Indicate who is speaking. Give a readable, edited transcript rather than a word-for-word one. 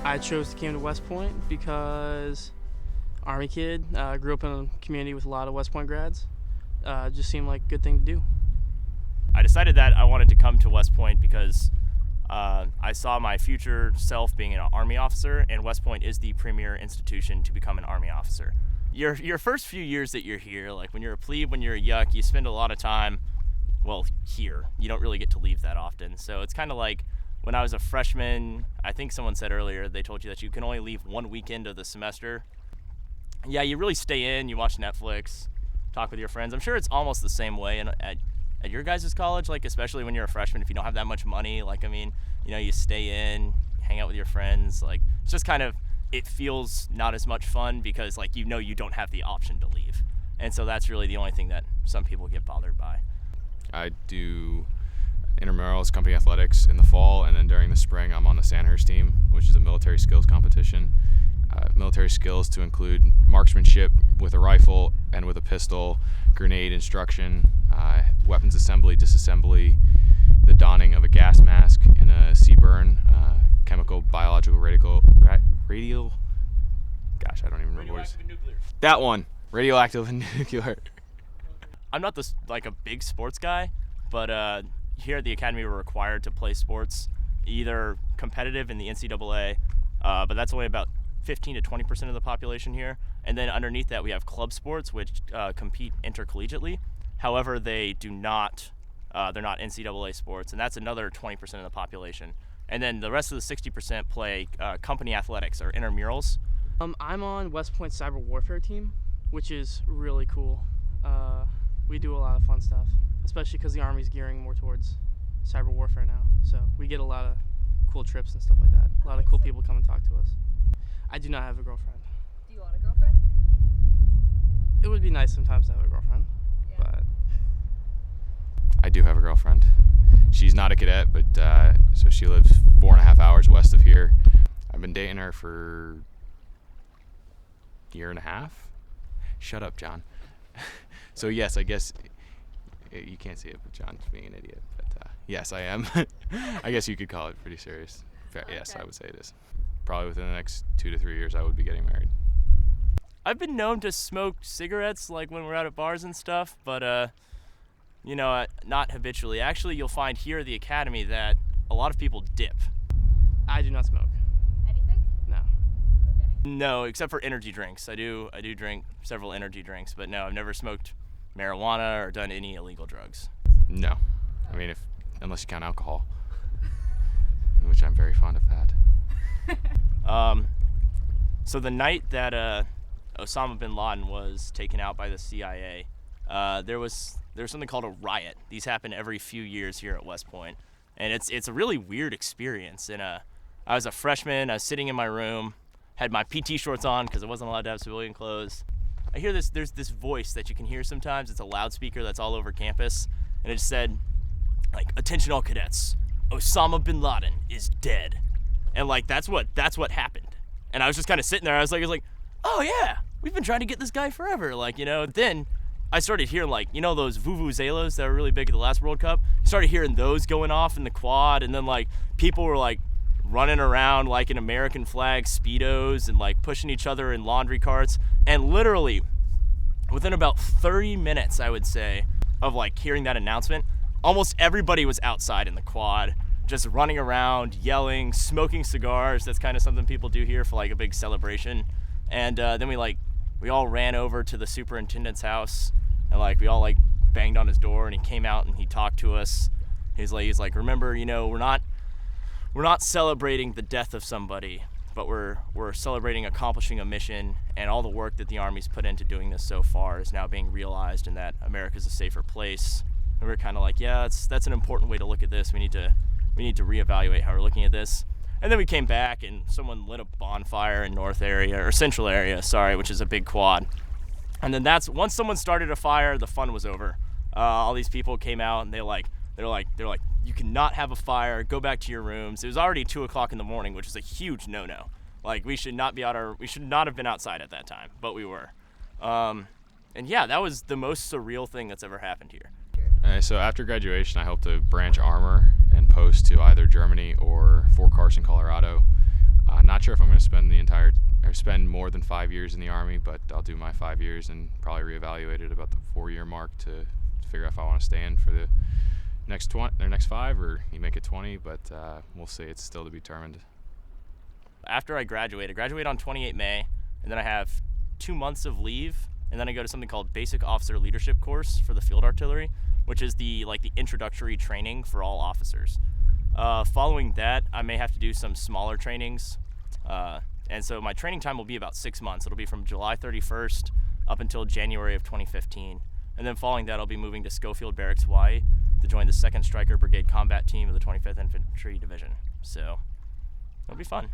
Speaker 1: I chose to come to West Point because Army kid, grew up in a community with a lot of West Point grads. Just seemed like a good thing to do.
Speaker 2: I decided that I wanted to come to West Point because I saw my future self being an Army officer, and West Point is the premier institution to become an Army officer. Your first few years that you're here, like when you're a plebe, when you're a yuck, you spend a lot of time, well, here. You don't really get to leave that often. So it's kind of like when I was a freshman, I think someone said earlier, they told you that you can only leave one weekend of the semester. Yeah, you really stay in, you watch Netflix, talk with your friends. I'm sure it's almost the same way at your guys' college, like especially when you're a freshman, if you don't have that much money, like, I mean, you know, you stay in, hang out with your friends, like, it's just kind of, it feels not as much fun because, like, you know you don't have the option to leave. And so that's really the only thing that some people get bothered by.
Speaker 3: I do intramurals, company athletics in the fall, and then during the spring I'm on the Sandhurst team, which is a military skills competition. Military skills to include marksmanship with a rifle and with a pistol, grenade instruction, weapons assembly, disassembly, the donning of a gas mask in a CBRN, chemical, biological, radial, gosh, I don't even remember what that one, radioactive and nuclear.
Speaker 2: I'm not like a big sports guy, but here at the academy we're required to play sports, either competitive in the NCAA, but that's only about 15 to 20% of the population here. And then underneath that we have club sports, which compete intercollegiately. However, they do not, they're not NCAA sports, and that's another 20% of the population. And then the rest of the 60% play company athletics or intramurals.
Speaker 1: I'm on West Point's cyber warfare team, which is really cool. We do a lot of fun stuff, especially because the Army's gearing more towards cyber warfare now. So we get a lot of cool trips and stuff like that. A lot of cool people come and talk to us. I do not have a girlfriend.
Speaker 4: Do you want a girlfriend?
Speaker 1: It would be nice sometimes to have a girlfriend, but
Speaker 3: I do have a girlfriend. She's not a cadet, but so she lives 4.5 hours west of here. I've been dating her for a year and a half. Shut up, John. So yes, I guess you can't see it, but John's being an idiot. But yes, I am. I guess you could call it pretty serious. Yes, I would say it is. Probably within the next 2 to 3 years, I would be getting married.
Speaker 2: I've been known to smoke cigarettes, like when we're out at bars and stuff, but you know, not habitually. Actually, you'll find here at the academy that a lot of people dip.
Speaker 1: I do not smoke.
Speaker 4: Anything?
Speaker 1: No.
Speaker 4: Okay.
Speaker 2: No, except for energy drinks. I do drink several energy drinks, but no, I've never smoked marijuana or done any illegal drugs.
Speaker 3: No. I mean, unless you count alcohol, which I'm very fond of that.
Speaker 2: So the night that Osama bin Laden was taken out by the CIA, there was something called a riot. These happen every few years here at West Point, and it's a really weird experience. And I was a freshman. I was sitting in my room, had my PT shorts on because I wasn't allowed to have civilian clothes. I hear there's this voice that you can hear sometimes. It's a loudspeaker that's all over campus, and it just said, like, "Attention all cadets, Osama bin Laden is dead." And like that's what happened. And I was just kind of sitting there. I was like, oh yeah, we've been trying to get this guy forever. Like, you know. Then I started hearing, like, you know, those vuvuzelas that were really big at the last World Cup. Started hearing those going off in the quad, and then like people were like running around like in American flag speedos and like pushing each other in laundry carts. And literally within about 30 minutes, I would say, of like hearing that announcement, almost everybody was outside in the quad, just running around, yelling, smoking cigars. That's kind of something people do here for like a big celebration. And then we all ran over to the superintendent's house, and like we all like banged on his door, and he came out and he talked to us. He's like, remember, you know, we're not celebrating the death of somebody, but we're celebrating accomplishing a mission, and all the work that the Army's put into doing this so far is now being realized, and that America's a safer place. And we're kind of like, yeah, that's an important way to look at this. We need to reevaluate how we're looking at this. And then we came back, and someone lit a bonfire in Central area, which is a big quad. And then once someone started a fire, the fun was over. All these people came out, and they're like, you cannot have a fire. Go back to your rooms. It was already 2:00 in the morning, which is a huge no-no. Like, we should not have been outside at that time, but we were. And yeah, that was the most surreal thing that's ever happened here.
Speaker 3: So after graduation, I helped to branch armor and post to either Germany or Fort Carson, Colorado. Not sure if I'm going to spend more than 5 years in the Army, but I'll do my 5 years and probably reevaluate it about the 4-year mark to figure out if I want to stay in for the next 5, or you make it 20. But we'll see. It's still to be determined.
Speaker 2: After I graduate on 28 May, and then I have 2 months of leave, and then I go to something called Basic Officer Leadership Course for the Field Artillery, which is the introductory training for all officers. Following that, I may have to do some smaller trainings, and so my training time will be about 6 months. It'll be from July 31st up until January of 2015, and then following that, I'll be moving to Schofield Barracks, Hawaii, to join the 2nd Stryker Brigade Combat Team of the 25th Infantry Division. So it'll be fun.